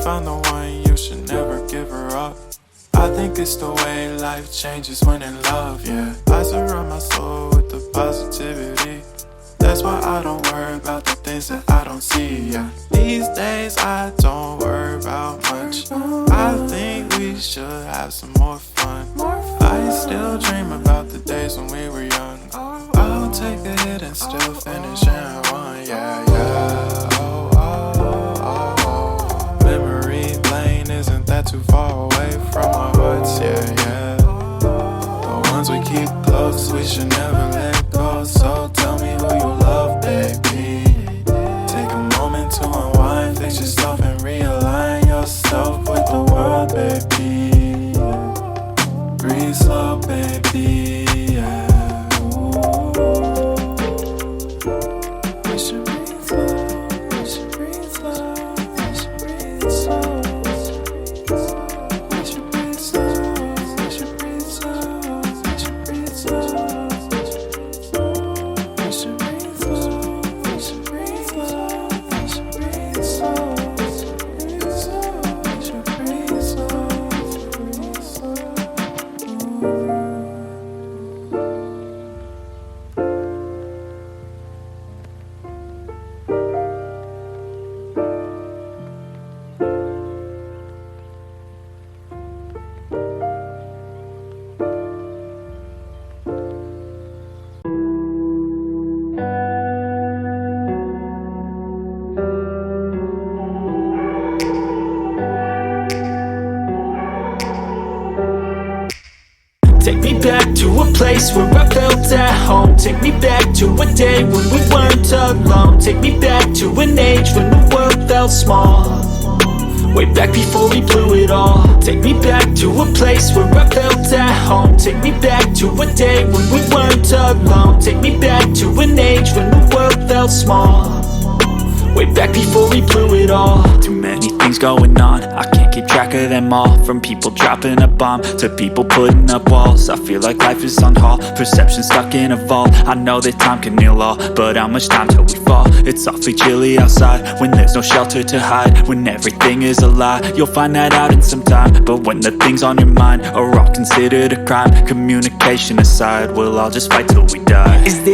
found the one, you should never give her up. I think it's the way life changes when in love, yeah. I surround my soul with the positivity. That's why I don't worry about the things that I don't see, yeah. These days I don't worry about much. I think we should have some more fun. I still dream about the days when we were young. I'll take a hit and still finish in one, yeah, yeah. Oh, oh, oh, oh. Memory lane isn't that too far away from our hearts, yeah, yeah. The ones we keep close, we should never let go. So tell me who you love, baby. Take a moment to unwind, fix yourself and realign yourself with the world, baby. Breathe slow, baby, yeah. We should breathe slow, we should breathe slow, we should breathe slow. We should breathe slow, we should breathe slow, we should breathe slow. We should breathe slow, we should breathe slow, we should breathe slow, we should breathe slow, breathe slow. Take me back to a place where I felt at home. Take me back to a day when we weren't alone. Take me back to an age when the world felt small. Way back before we blew it all. Take me back to a place where I felt at home. Take me back to a day when we weren't alone. Take me back to an age when the world felt small. Way back before we blew it all. Too many things going on, I can't keep track of them all. From people dropping a bomb to people putting up walls. I feel like life is on hold, perception stuck in a vault. I know that time can heal all, but how much time till we fall? It's awfully chilly outside, when there's no shelter to hide. When everything is a lie, you'll find that out in some time. But when the things on your mind are all considered a crime, communication aside, we'll all just fight till we die.